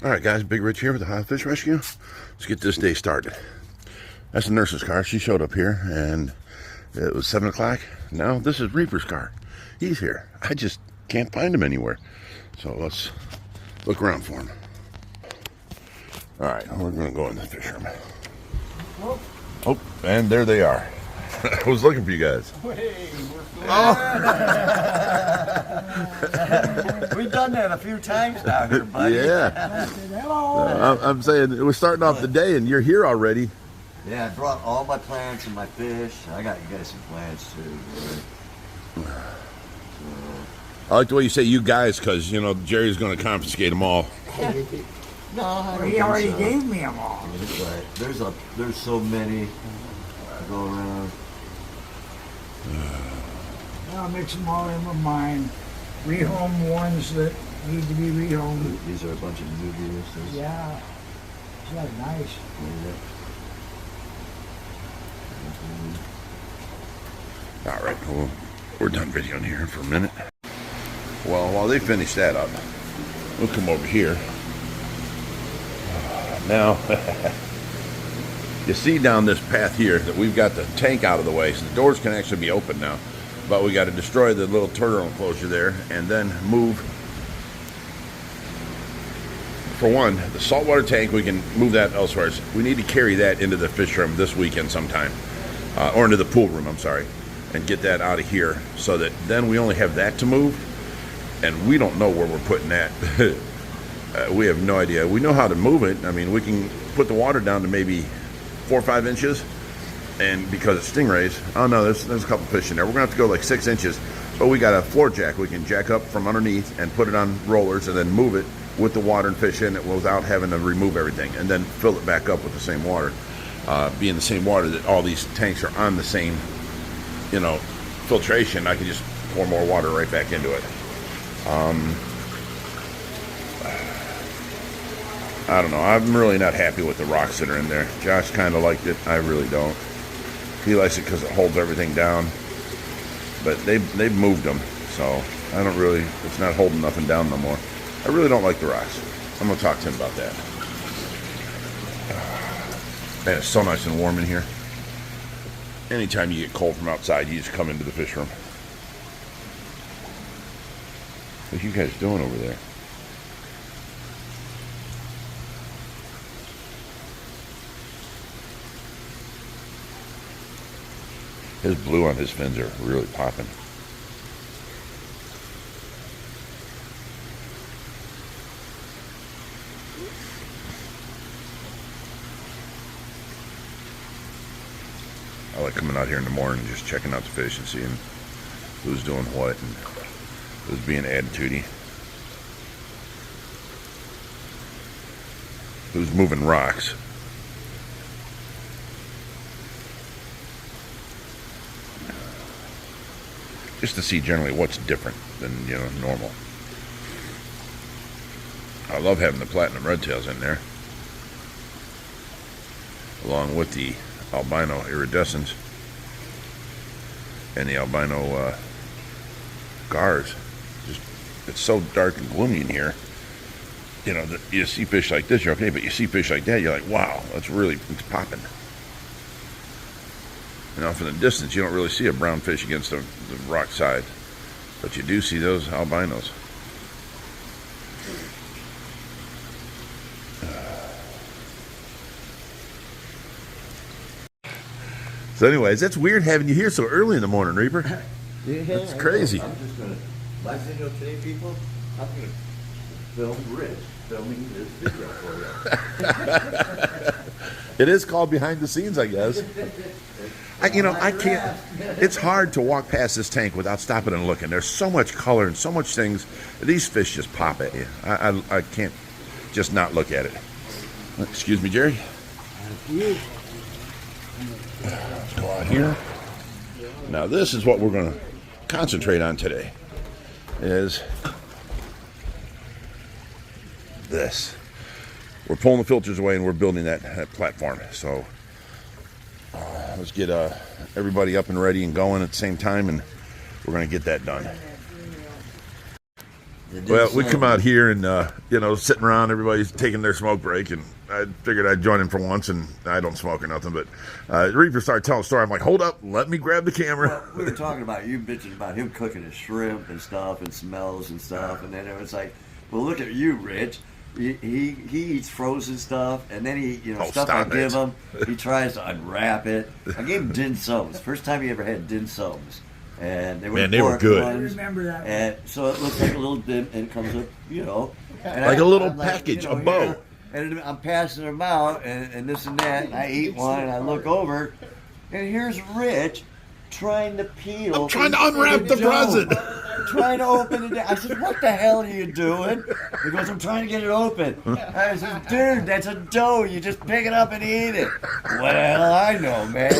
Alright guys, Big Rich here with the High Fish Rescue. Let's get this day started. That's the nurse's car. She showed up here and it was 7 o'clock. Now this is Reaper's car. He's here. I just can't find him anywhere. So let's look around for him. Alright, we're going to go in the fish room. Oh, and there they are. I was looking for you guys. Hey, Oh. we've done that a few times now here, buddy. Yeah. Hello. I'm saying we're starting off the day and you're here already. Yeah, I brought all my plants and my fish. I got you guys some plants too. Right? I like the way you say you guys because, you know, Jerry's going to confiscate them all. No, I don't He already so. gave me them all. But there's so many to go around. I'll mix them all in with mine. Rehome ones that need to be rehomed. These are a bunch of newbies. Yeah. Isn't that nice? All right, well, we're done videoing here for a minute. Well, while they finish that up, we'll come over here. Now, you see down this path here that we've got the tank out of the way, so the doors can actually be open now. But we got to destroy the little turtle enclosure there and then move. For one, the saltwater tank, we can move that elsewhere. We need to carry that into the fish room this weekend sometime, or into the pool room, I'm sorry, and get that out of here so that then we only have that to move, and we don't know where we're putting that. We have no idea. We know how to move it. I mean, we can put the water down to maybe 4 or 5 inches, and because it's stingrays, oh no, there's a couple fish in there. We're gonna have to go like 6 inches, but we got a floor jack. We can jack up from underneath and put it on rollers and then move it with the water and fish in it without having to remove everything, and then fill it back up with the same water. Being the same water that all these tanks are on the same, you know, filtration, I can just pour more water right back into it. I don't know. I'm really not happy with the rocks that are in there. Josh kind of liked it. I really don't. He likes it because it holds everything down. But they've moved them, so I don't really. It's not holding nothing down no more. I really don't like the rocks. I'm gonna talk to him about that. Man, it's so nice and warm in here. Anytime you get cold from outside, you just come into the fish room. What are you guys doing over there? His blue on his fins are really popping. I like coming out here in the morning and just checking out the fish and seeing who's doing what and who's being attitudey. Who's moving rocks. Just to see generally what's different than, you know, normal. I love having the platinum redtails in there, along with the albino iridescents and the albino gars. Just, it's so dark and gloomy in here. You know, you see fish like this, you're okay, but you see fish like that, you're like, wow, that's really, it's popping. You know, from the distance, you don't really see a brown fish against the rock side, but you do see those albinos. So anyways, that's weird having you here so early in the morning, Reaper. Yeah, That's crazy. I'm just gonna, like video today, people, I'm gonna film Rich filming this video for you. It is called behind the scenes, I guess. I can't. It's hard to walk past this tank without stopping and looking. There's so much color and so much things. These fish just pop at you. I can't just not look at it. Excuse me, Jerry. Let's go out here. Now this is what we're going to concentrate on today. Is this. We're pulling the filters away and we're building that platform. So let's get everybody up and ready and going at the same time, and we're going to get that done. Well, we come out here and, sitting around, everybody's taking their smoke break, and I figured I'd join in for once, and I don't smoke or nothing, but Reaper started telling a story. I'm like, hold up, let me grab the camera. Well, we were talking about you bitching about him cooking his shrimp and stuff and smells and stuff, and then it was like, well, look at you, Rich. He eats frozen stuff, and then stuff I give him, he tries to unwrap it. I gave him dim sums. First time he ever had dim sums. And they were good. I remember that. And so it looks like a little dim, and it comes up, and like a little package, a bow. And I'm passing them out, and this and that. And I eat one, and I look over, and here's Rich trying to peel. I'm trying to unwrap the present. Trying to open it. I said, "What the hell are you doing?" He goes, "I'm trying to get it open." I said, "Dude, that's a dough. You just pick it up and eat it." Well, I know, man.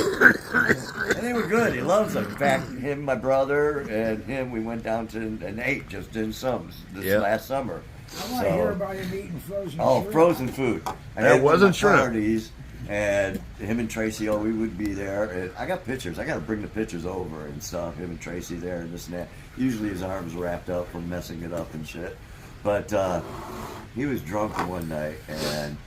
And they were good. He loves them. In fact, him, my brother, and him, we went down to and ate just dim sums this last summer. I want to hear about him eating frozen shrimp. Frozen food. It wasn't shrimp. Parties, and him and Tracy, we would be there. And I got pictures. I got to bring the pictures over and stuff. Him and Tracy there and this and that. Usually his arms wrapped up from messing it up and shit. But he was drunk one night, and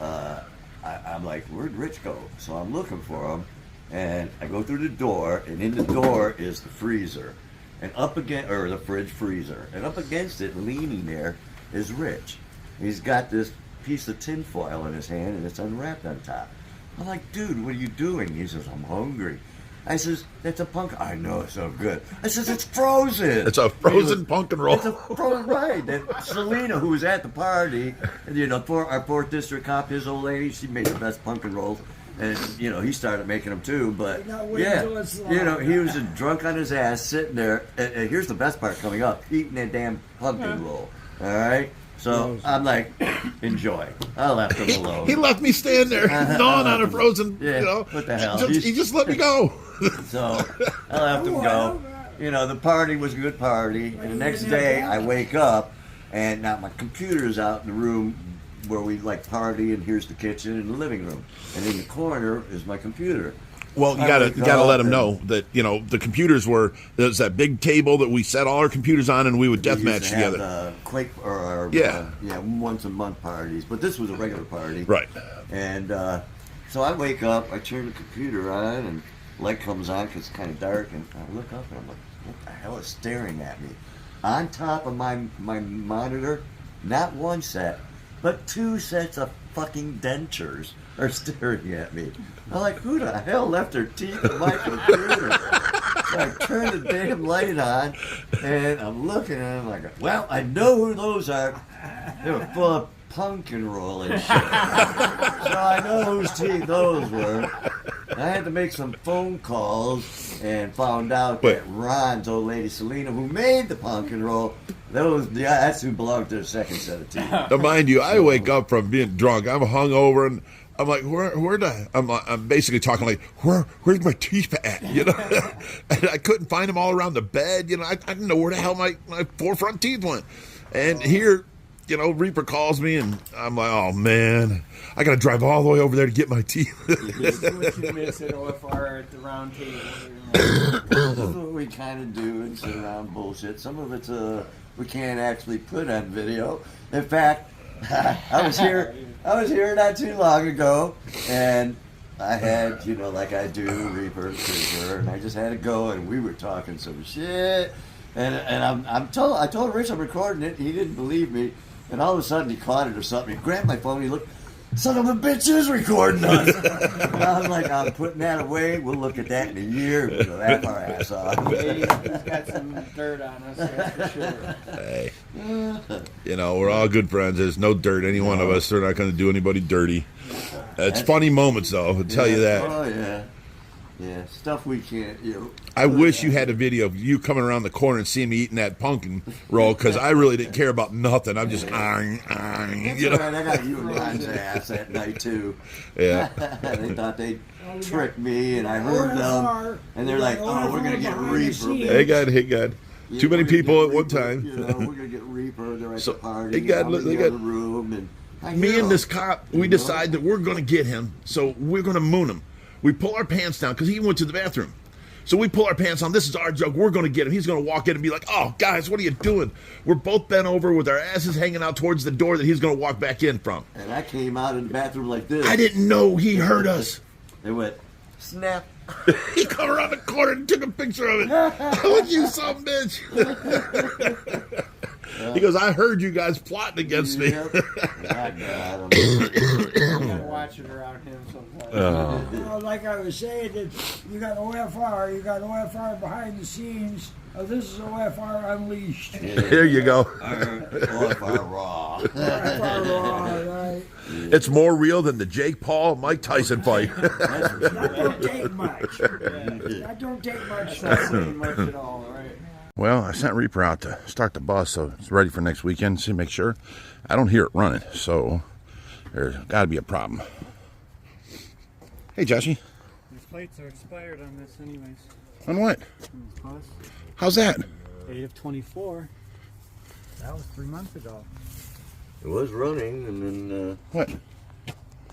I'm like, where'd Rich go? So I'm looking for him, and I go through the door, and in the door is the freezer, and the fridge freezer, and up against it, leaning there, is Rich. He's got this piece of tin foil in his hand, and it's unwrapped on top. I'm like, dude, what are you doing? He says, I'm hungry. I says, that's a pumpkin. I know, it's so good. I says, it's frozen. It's a frozen pumpkin roll. It's a frozen, right. That Selena, who was at the party, our 4th district cop, his old lady, she made the best pumpkin rolls. And, he started making them too. But, he was drunk on his ass, sitting there. And here's the best part coming up, eating that damn pumpkin roll. All right? So I'm like, enjoy. I left him alone. He left me stand there, gnawing on a frozen, What the hell? He just let me go. So I left him go. The party was a good party. And the next day I wake up, and now my computer's out in the room where we party, and here's the kitchen and the living room. And in the corner is my computer. Well, you gotta let them know that the computers there's that big table that we set all our computers on, and we would deathmatch together. Once a month parties, but this was a regular party, right? And so I wake up, I turn the computer on, and light comes on because it's kind of dark, and I look up and I'm like, what the hell is staring at me? On top of my monitor, not one set, but 2 sets of fucking dentures are staring at me. I'm like, who the hell left their teeth in my computer? So I turn the damn light on, and I'm looking at them like, well, I know who those are. They were full of pumpkin roll and shit. So I know whose teeth those were. I had to make some phone calls and found out that Ron's old lady Selena, who made the pumpkin roll, that's who belonged to the second set of teeth. Now, mind you, I wake up from being drunk. I'm hungover, and I'm like, I'm basically talking like, where's my teeth at? And I couldn't find them all around the bed. I didn't know where the hell my 4 front teeth went. And here, Reaper calls me, and I'm like, oh man, I gotta drive all the way over there to get my teeth. This is what you miss at OFR at the round table. This is what we kind of do and sit around bullshit. Some of it's we can't actually put on video. In fact, I was here not too long ago, and I had, like I do, Reaper and Creeper, and I just had to go, and we were talking some shit, and I told Rich I'm recording it. He didn't believe me, and all of a sudden he caught it or something. He grabbed my phone. He looked. Son of a bitch is recording us. And I'm like, I'm putting that away. We'll look at that in a year. We'll laugh our ass off. He's got some dirt on us, that's for sure. Hey, we're all good friends. There's no dirt. Any one of us are not going to do anybody dirty. It's funny moments, though. I'll tell you that. Oh, yeah. Yeah, stuff we can't, I wish you had a video of you coming around the corner and seeing me eating that pumpkin roll, because I really didn't care about nothing. I'm just, Right, I got you and Ron's ass that night, too. Yeah. They thought they'd trick me, and I heard them, and they're like, oh, we're going to get Reaper. Hey, God. Too many people at one time. We're going to get Reaper. They're at the party. They got the room, and me and this cop, we decide that we're going to get him, so we're going to moon him. We pull our pants down because he went to the bathroom. So we pull our pants on. This is our joke. We're going to get him. He's going to walk in and be like, oh, guys, what are you doing? We're both bent over with our asses hanging out towards the door that he's going to walk back in from. And I came out in the bathroom like this. I didn't know he heard us. They went, snap. He come around the corner and took a picture of it. What you son of a bitch? He goes, I heard you guys plotting against me. Yep. I got him. You gotta watch it around him sometimes. Well, like I was saying, that you got OFR, you got OFR behind the scenes. This is OFR Unleashed. Here you go. OFR raw. OFR Raw, right? It's more real than the Jake Paul Mike Tyson fight. That don't take much. That don't take much. Not saying much at all, right? Well, I sent Reaper out to start the bus, so it's ready for next weekend. To make sure I don't hear it running, so there's got to be a problem. Hey, Joshy. These plates are expired on this anyways. On what? On this bus. How's that? 8 of 24. That was 3 months ago. It was running, and then What?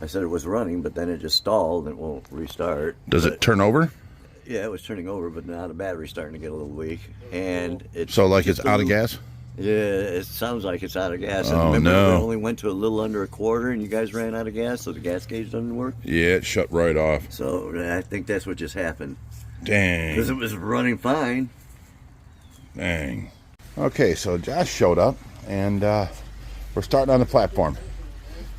I said it was running, but then it just stalled and it won't restart. Does it turn over? Yeah, it was turning over, but now the battery's starting to get a little weak, and it's So like it's just a out of little- gas? Yeah, it sounds like it's out of gas. And Oh, remember, no. it only went to a little under a quarter, and you guys ran out of gas, so the gas gauge doesn't work. Yeah, it shut right off. So I think that's what just happened, Dang. because it was running fine. Dang. Okay, so Josh showed up, and we're starting on the platform.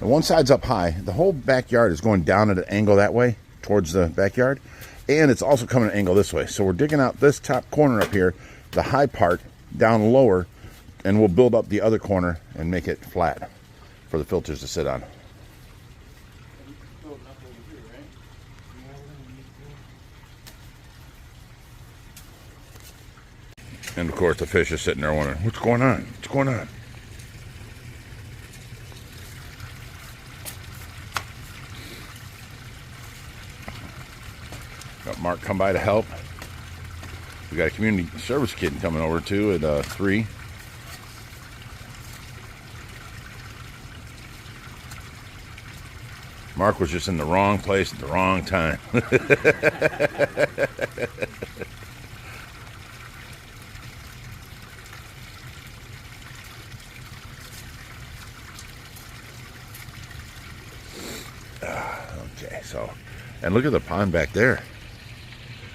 And one side's up high. The whole backyard is going down at an angle that way, towards the backyard. And it's also coming at an angle this way. So we're digging out this top corner up here, the high part, down lower, and we'll build up the other corner and make it flat for the filters to sit on. And of course the fish is sitting there wondering, what's going on? What's going on? Got Mark come by to help. We got a community service kid coming over too at 3. Mark was just in the wrong place at the wrong time. Okay, so, and look at the pond back there.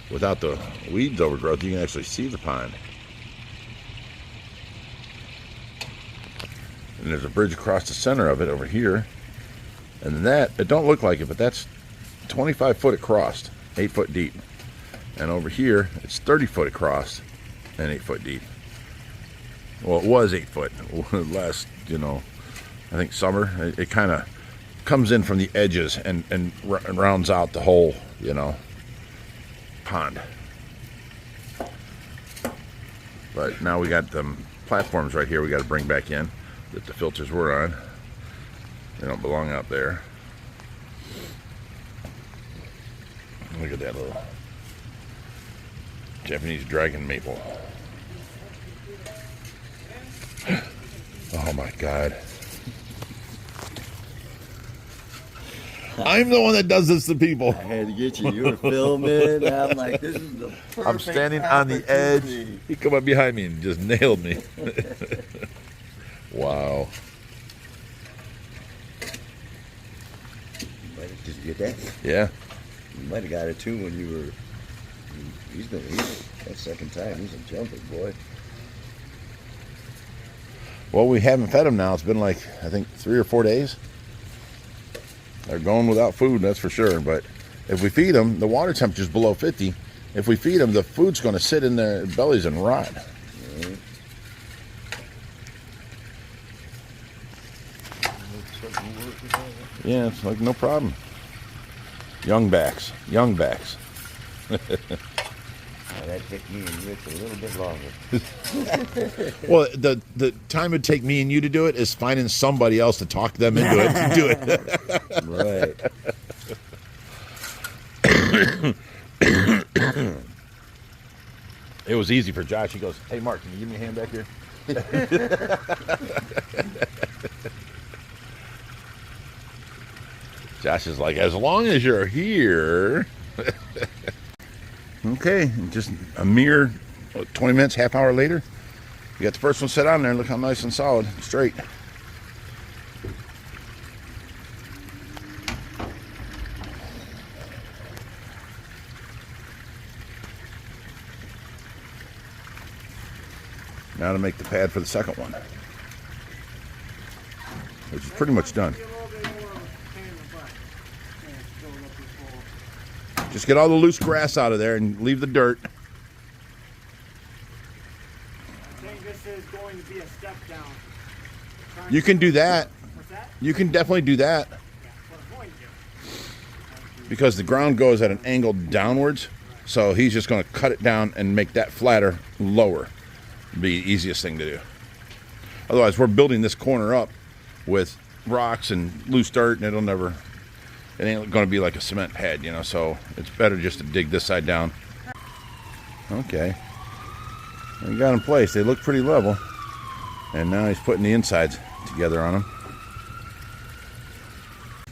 Without the weeds overgrowth, you can actually see the pond. And there's a bridge across the center of it over here. And then that, it don't look like it, but that's 25 foot across, 8 foot deep. And over here, it's 30 foot across and 8 foot deep. Well, it was 8 foot last, I think summer. It kind of comes in from the edges and rounds out the whole, pond. But now we got them platforms right here we got to bring back in that the filters were on. They don't belong out there. Look at that little Japanese dragon maple. Oh my God. I'm the one that does this to people. I had to get you. You were filming. I'm like, this is the perfect I'm standing on the edge. opportunity. He come up behind me and just nailed me. Wow. Did you get that? Yeah. You might have got it too when you were. He's that second time. He's a jumper, boy. Well, we haven't fed them now. It's been like, I think, 3 or 4 days. They're going without food, that's for sure. But if we feed them, the water temperature's below 50. If we feed them, the food's going to sit in their bellies and rot. Right. Yeah, it's like no problem. Young backs. That took me and Rich a little bit longer. Well, the time it'd take me and you to do it is finding somebody else to talk them into it to do it. Right. It was easy for Josh. He goes, hey, Mark, can you give me a hand back here? Josh is like, as long as you're here. Okay, just a mere 20 minutes, half hour later, you got the first one set on there. Look how nice and solid, straight. Now to make the pad for the second one, which is pretty much done. Just get all the loose grass out of there and leave the dirt. I think this is going to be a step down. You can do that. What's that? You can definitely do that Yeah, what I'm going to do. because the ground goes at an angle downwards. So he's just going to cut it down and make that flatter, lower. Be the easiest thing to do. Otherwise, we're building this corner up with rocks and loose dirt, and it ain't going to be like a cement pad, you know, so it's better just to dig this side down. Okay. We got them placed. They look pretty level. And now he's putting the insides together on them.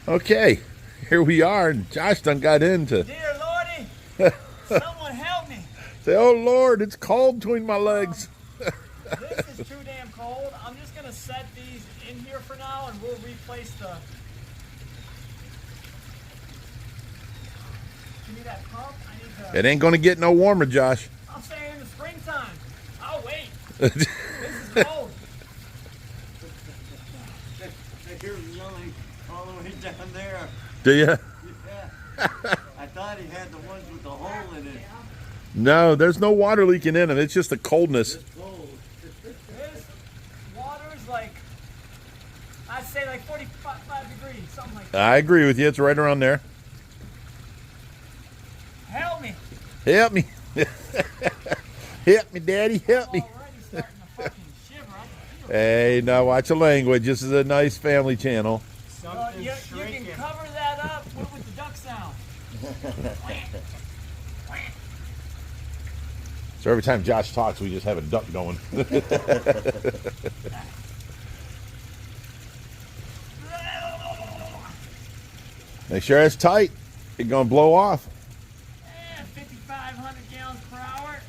Okay. Here we are. Josh done got into. Dear Lordy, someone help me. Say, oh Lord, it's cold between my legs. This is too damn cold. I'm just going to set these in here for now, and we'll replace the... Give me that pump. I need to... It ain't going to get no warmer, Josh. I'm saying in the springtime. I'll wait. This is cold. I hear him yelling all the way down there. Do you? Yeah. I thought he had the ones with the hole in it. No, there's no water leaking in them. It's just the coldness. This water is like, I'd say like 45 degrees, something like that. I agree with you. It's right around there. Help me. Help me. Help me, Daddy. Help me. Already starting to fucking shiver. I can feel it. Hey, now watch your language. This is a nice family channel. You can cover that up with the duck sound. So every time Josh talks, we just have a duck going. Make sure it's tight. It's going to blow off. 5,500 gallons per hour.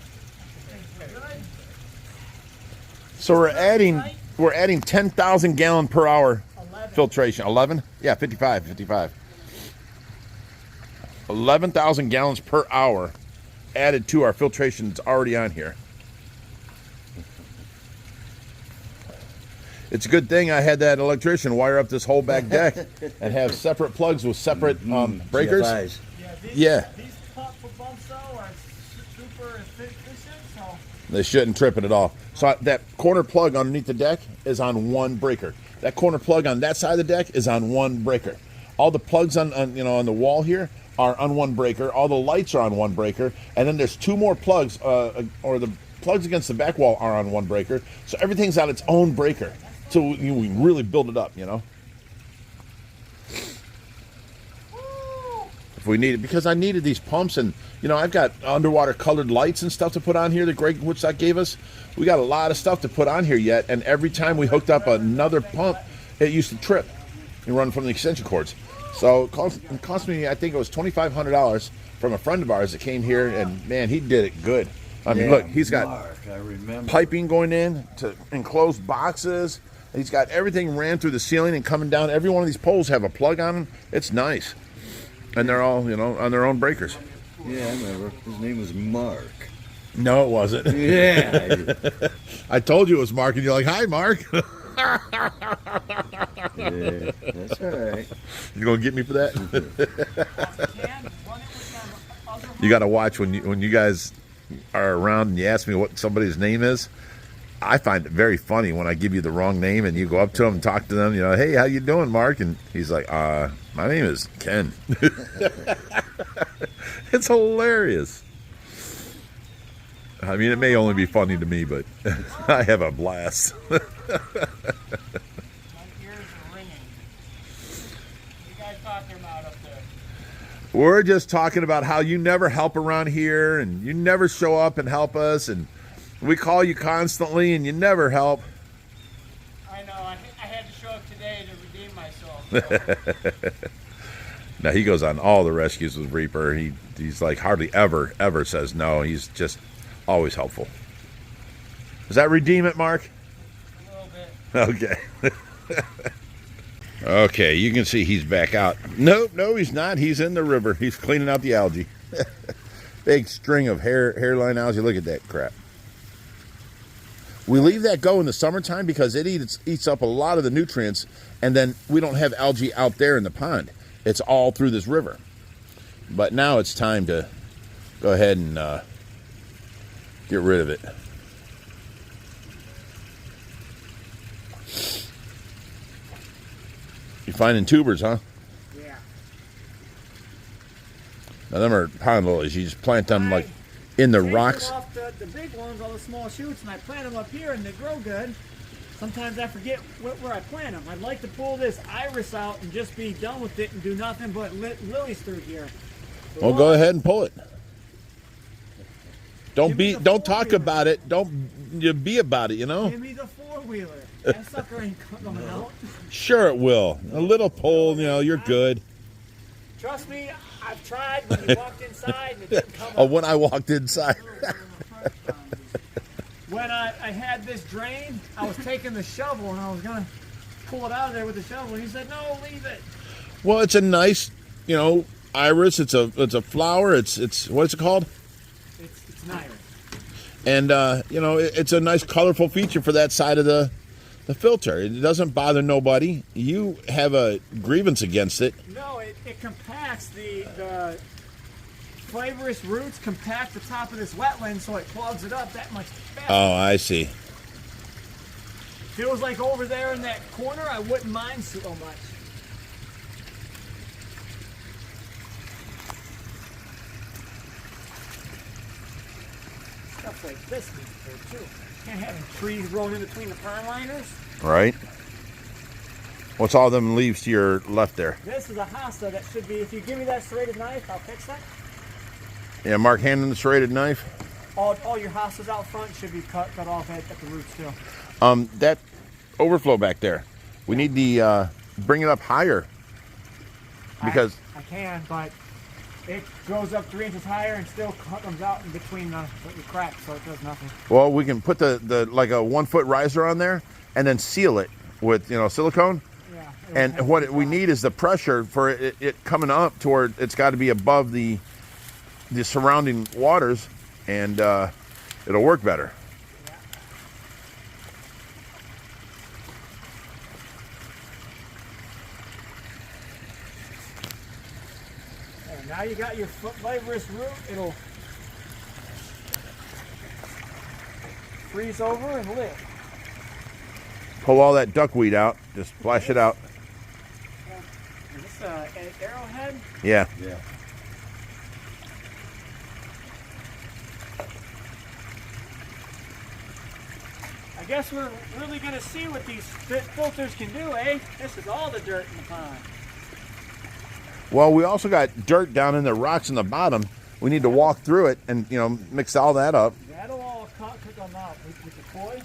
That's good. So we're adding 10,000 gallon per hour 11. filtration. 11? Yeah, 55. 11,000 gallons per hour added to our filtration that's already on here. It's a good thing I had that electrician wire up this whole back deck and have separate plugs with separate breakers. GFIs. Yeah. These pump bumps though are super efficient, so They shouldn't trip it at all. So that corner plug underneath the deck is on one breaker. That corner plug on that side of the deck is on one breaker. All the plugs on the wall here are on one breaker. All the lights are on one breaker, and then there's two more plugs, or the plugs against the back wall are on one breaker. So everything's on its own breaker. So we really build it up, you know. If we need it, because I needed these pumps, and I've got underwater colored lights and stuff to put on here that Greg Woodstock gave us. We got a lot of stuff to put on here yet, and every time we hooked up another pump, it used to trip and run from the extension cords. So it cost me, I think it was $2,500 from a friend of ours that came here, and man, he did it good. I mean, look, he's got Mark, I remember. piping going in to enclosed boxes. He's got everything ran through the ceiling and coming down. Every one of these poles have a plug on them. It's nice. And they're all, on their own breakers. Yeah, I remember. His name was Mark. No, it wasn't. Yeah. I told you it was Mark, and you're like, hi, Mark. Yeah, that's all right. You gonna get me for that? You got to watch when you guys are around and you ask me what somebody's name is. I find it very funny when I give you the wrong name and you go up to them and talk to them. Hey, how you doing, Mark? And he's like, my name is Ken. It's hilarious. I mean, it may only be funny to me, but I have a blast. my ears are ringing. What are you guys talking about up there? We're just talking about how you never help around here and you never show up and help us, and we call you constantly and you never help. I know. I had to show up today to redeem myself. So. Now he goes on all the rescues with Reaper. He's like hardly ever says no. He's just always helpful. Does that redeem it, Mark? A little bit. Okay. Okay, you can see he's back out. Nope, no, he's not. He's in the river. He's cleaning out the algae. Big string of hairline algae. Look at that crap. We leave that go in the summertime because it eats up a lot of the nutrients, and then we don't have algae out there in the pond. It's all through this river. But now it's time to go ahead and get rid of it. You're finding tubers, huh? Yeah. Now, them are pond lilies. You just plant them like in the Take rocks. off the big ones, all the small shoots, and I plant them up here, and they grow good. Sometimes I forget where I plant them. I'd like to pull this iris out and just be done with it and do nothing but lilies through here. Well, go ahead and pull it. Give me the Don't talk four-wheeler. about it. Don't you be about it, you know? Give me the four-wheeler. That sucker ain't coming out. Sure it will. A little pull, you know, you're good. Trust me, I've tried when you walked inside and it didn't come Oh, out. when I walked inside. When I had this drain, I was taking the shovel and I was going to pull it out of there with the shovel. And he said, no, leave it. Well, it's a nice, you know, iris. It's a flower. It's what's it called? It's an iris. And you know, it's a nice colorful feature for that side of the filter. It doesn't bother nobody. You have a grievance against it. No, it compacts the flavorous roots, compact the top of this wetland so it clogs it up that much faster. Oh, I see. Feels like over there in that corner, I wouldn't mind so much. Stuff like this needs there too. Can't have any trees growing in between the pond liners. Right. What's all them leaves to your left there? This is a hosta that should be, if you give me that serrated knife, I'll fix that. Yeah, Mark handing the serrated knife. All your hostas out front should be cut off at the roots too. That overflow back there, we need to bring it up higher because I can, but it goes up 3 inches higher and still comes out in between the cracks, so it does nothing. well, we can put the like a 1 foot riser on there and then seal it with, you know, silicone. Yeah. And what we need is the pressure for it coming up toward. It's got to be above the surrounding waters, and it'll work better. And now you got your flavorous root. It'll freeze over and live. Pull all that duckweed out. Just splash it out. Is this an arrowhead? Yeah. Yeah. I guess we're really going to see what these filters can do, eh? This is all the dirt in the pond. Well, we also got dirt down in the rocks in the bottom. We need to walk through it and, you know, mix all that up. That'll all come out with the koi.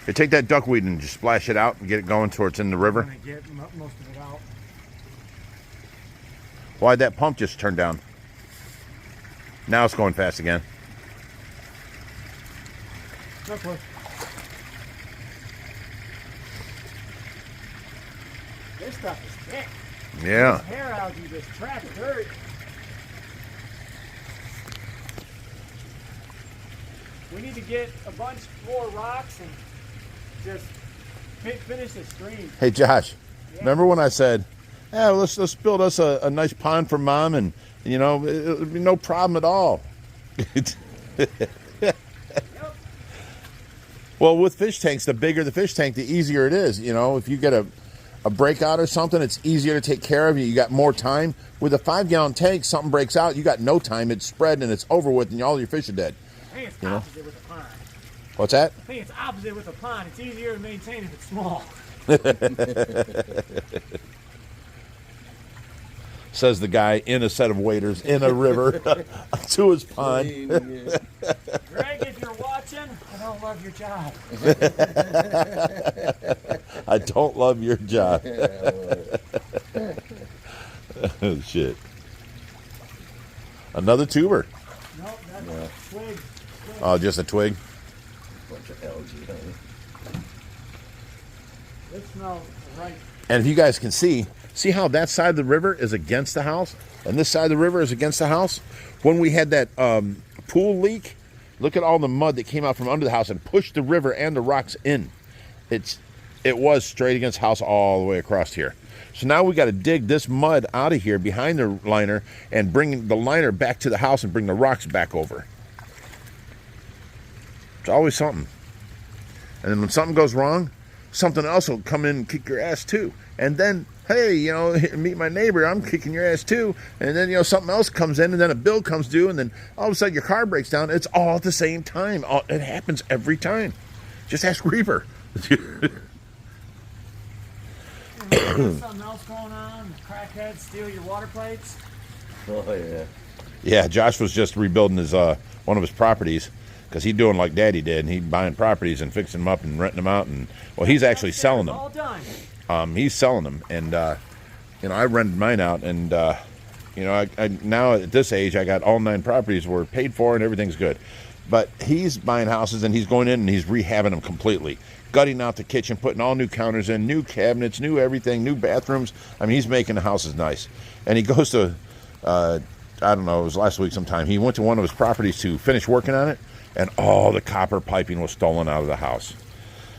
You take that duckweed and just splash it out and get it going towards in the river. I'm going to get most of it out. Why'd that pump just turn down? Now it's going fast again. No clue. This stuff is thick. Yeah. This hair algae just traps dirt. We need to get a bunch more rocks and just finish the stream. Hey, Josh, Yeah. remember when I said, yeah, let's build us a nice pond for Mom, and, you know, it'll be no problem at all. Well, with fish tanks, the bigger the fish tank, the easier it is. You know, if you get a breakout or something, it's easier to take care of. You got more time. With a 5-gallon tank, something breaks out, you got no time. It's spread and it's over with, and all your fish are dead. I think it's You know? opposite with a pond. What's that? I think it's opposite with a pond. It's easier to maintain if it's small. Says the guy in a set of waders in a river to his pond. Greg, if you're watching, I know don't love your job. I don't love your job. Oh, shit. Another tuber. Nope, that's a twig. Oh, just a twig. Bunch of algae, honey. It smells right. And if you guys can see how that side of the river is against the house, and this side of the river is against the house? When we had that pool leak, look at all the mud that came out from under the house and pushed the river and the rocks in. It was straight against the house all the way across here. So now we got to dig this mud out of here behind the liner and bring the liner back to the house and bring the rocks back over. It's always something. And then when something goes wrong, something else will come in and kick your ass too. And then, hey, you know, meet my neighbor, I'm kicking your ass too. And then, you know, something else comes in, and then a bill comes due, and then all of a sudden your car breaks down. It's all at the same time. It happens every time. Just ask Reaper. Something else going on? The crackheads steal your water pipes? Oh, yeah. Yeah, Josh was just rebuilding his one of his properties, because he's doing like Daddy did, and he's buying properties and fixing them up and renting them out, and well, he's actually selling them. All done. He's selling them, and you know, I rented mine out, and you know, I now at this age, I got all 9 properties were paid for, and everything's good. But he's buying houses, and he's going in and he's rehabbing them completely, gutting out the kitchen, putting all new counters in, new cabinets, new everything, new bathrooms. I mean, he's making the houses nice. And he goes to, I don't know, it was last week sometime. He went to one of his properties to finish working on it, and all the copper piping was stolen out of the house.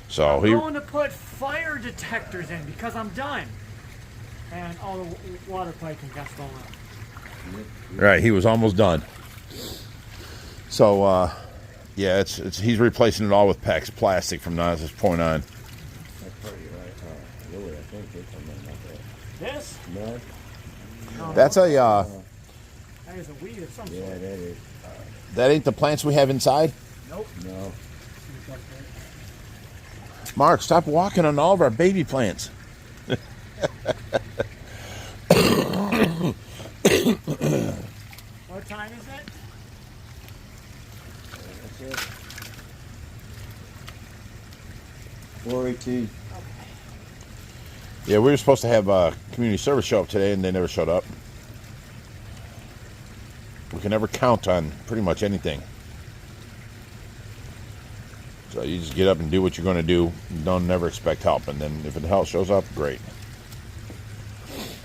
So I'm going to put fire detectors in because I'm done. And all the water piping got stolen. Right, he was almost done. So, yeah, it's he's replacing it all with PEX plastic from this point on. That's pretty right. Really, I think they come in like that. This? No? No, That's a that is a weed of some Yeah, sort. that is. that ain't the plants we have inside. Nope. No. Mark, stop walking on all of our baby plants. What time is it? That's it. 4:18. Yeah, we were supposed to have community service show up today, and they never showed up. We can never count on pretty much anything. So you just get up and do what you're going to do. Don't never expect help, and then if the help shows up, great.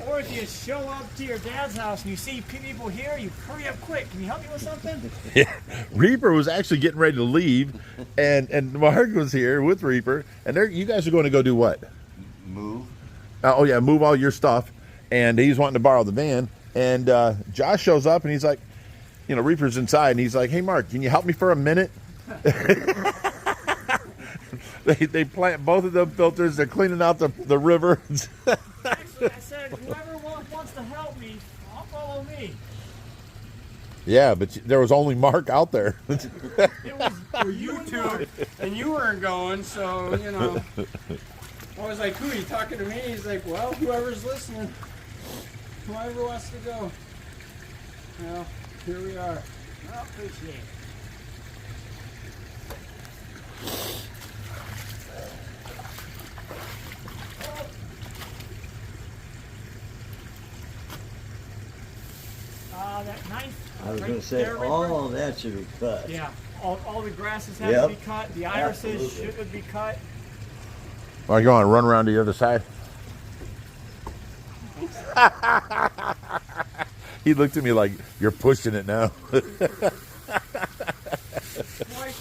Or if you show up to your dad's house and you see people here, you hurry up quick. Can you help me with something? Yeah, Reaper was actually getting ready to leave, and Mark was here with Reaper, and you guys are going to go do what? Move. Oh yeah, move all your stuff, and he's wanting to borrow the van, and Josh shows up, and he's like, you know, Reaper's inside, and he's like, hey Mark, can you help me for a minute? They plant both of them filters. They're cleaning out the river. Actually, I said, whoever wants to help me, I'll follow me. Yeah, but there was only Mark out there. It was For you two, and you weren't going, so, you know. I was like, who, are you talking to me? He's like, well, whoever's listening. Whoever wants to go. Well, here we are. Well, appreciate it. That knife. I was right going to say, there, Reaper. all that should be cut. Yeah, all the grasses have Yep. to be cut. The irises Absolutely. should be cut. Well, you want to run around to the other side? He looked at me like, you're pushing it now. Twice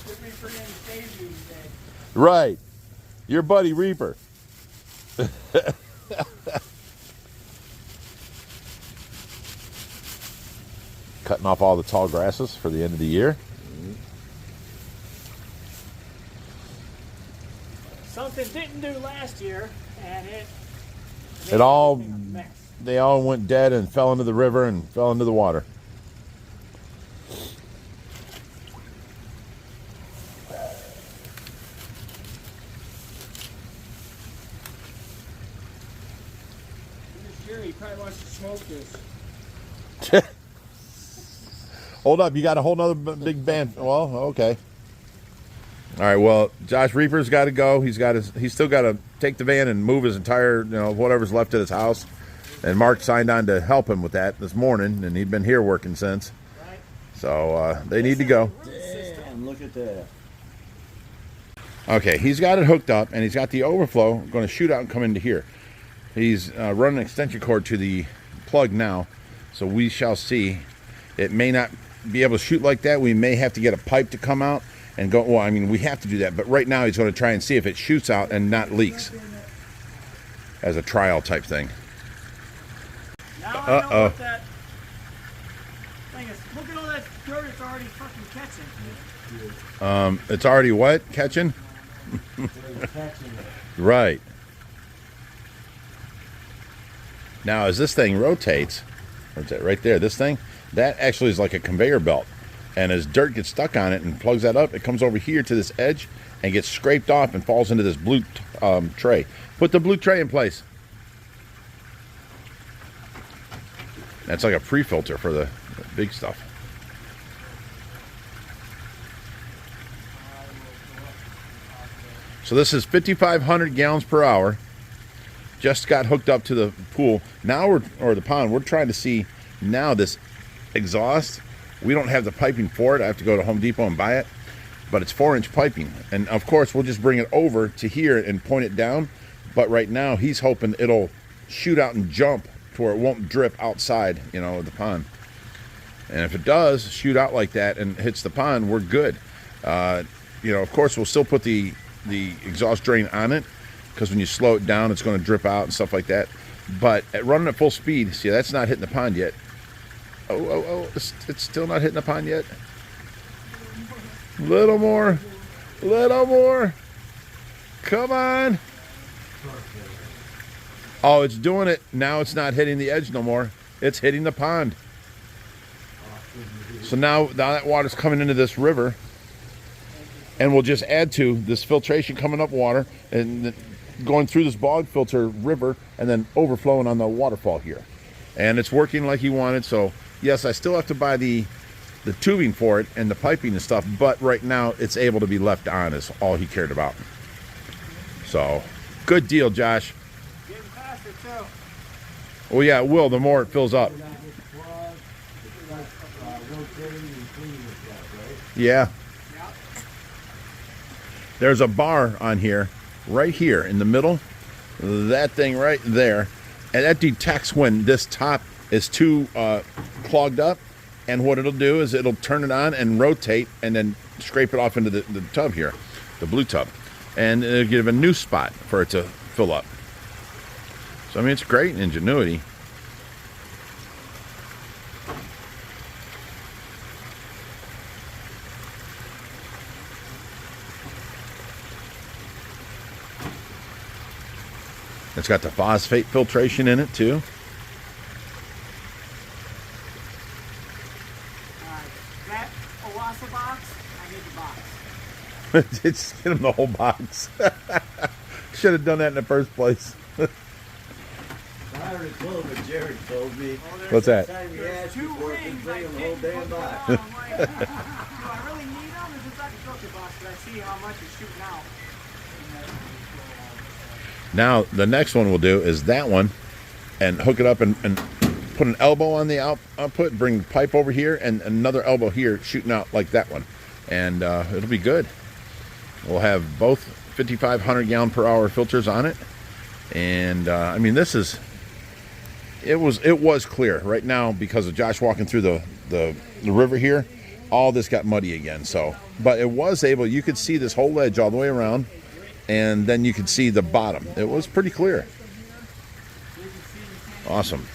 the Reaper named Davey today. Right. Your buddy Reaper. Cutting off all the tall grasses for the end of the year. Something didn't do last year, and It all, made everything a mess. they all went dead and fell into the river and fell into the water. This Jerry probably wants to smoke this. Hold up, you got a whole nother big band. Well, okay. All right, well, Josh Reaper's got to go. He's still got to take the van and move his entire, whatever's left at his house. And Mark signed on to help him with that this morning, and he'd been here working since. So they need to go. Damn, look at that. Okay, he's got it hooked up, and he's got the overflow going to shoot out and come into here. He's running an extension cord to the plug now, so we shall see. It may not be able to shoot like that. We may have to get a pipe to come out and go. Well, I mean, we have to do that, but right now he's going to try and see if it shoots out and not leaks as a trial type thing. Now I know what that thing is. Look at all that dirt it's already fucking catching. It's already what? Catching? Right. Now, as this thing rotates, where's that right there? This thing, that actually is like a conveyor belt. And as dirt gets stuck on it and plugs that up, it comes over here to this edge and gets scraped off and falls into this blue tray. Put the blue tray in place. That's like a pre-filter for the big stuff. So this is 5,500 gallons per hour. Just got hooked up to the pool. Now or the pond. We're trying to see now this exhaust. We don't have the piping for it. I have to go to Home Depot and buy it. But it's 4-inch piping. And of course, we'll just bring it over to here and point it down. But right now, he's hoping it'll shoot out and jump to where it won't drip outside, of the pond. And if it does shoot out like that and hits the pond, we're good. Of course, we'll still put the exhaust drain on it, because when you slow it down, it's going to drip out and stuff like that. But at running at full speed, see, that's not hitting the pond yet. Oh, it's still not hitting the pond yet. Little more. Come on. Oh, it's doing it. Now it's not hitting the edge no more. It's hitting the pond. So now that water's coming into this river, and we'll just add to this filtration coming up water and going through this bog filter river and then overflowing on the waterfall here. And it's working like he wanted. So yes, I still have to buy the tubing for it and the piping and stuff, but right now it's able to be left on is all he cared about. So good deal, Josh. Getting faster too. Well, yeah, it will the more it fills up. Yeah. There's a bar on here, right here in the middle, that thing right there, and that detects when this top is too clogged up, and what it'll do is it'll turn it on and rotate and then scrape it off into the tub here, the blue tub, and it'll give a new spot for it to fill up. So, I mean, it's great ingenuity. It's got the phosphate filtration in it too. That Owasa box, I need the box. Just get him the whole box. Should have done that in the first place. I already told what Jared told me. What's that? There's 2 rings I the whole didn't damn put box. down. I'm like, do I really need them? Is this like a filter box? But I see how much is shooting out. Now, the next one we'll do is that one and hook it up and put an elbow on the output, bring the pipe over here, and another elbow here shooting out like that one. And it'll be good. We'll have both 5,500 gallon per hour filters on it. And I mean, it was clear right now because of Josh walking through the river here. All this got muddy again. So, but it was able, you could see this whole ledge all the way around. And then you could see the bottom. It was pretty clear. Awesome.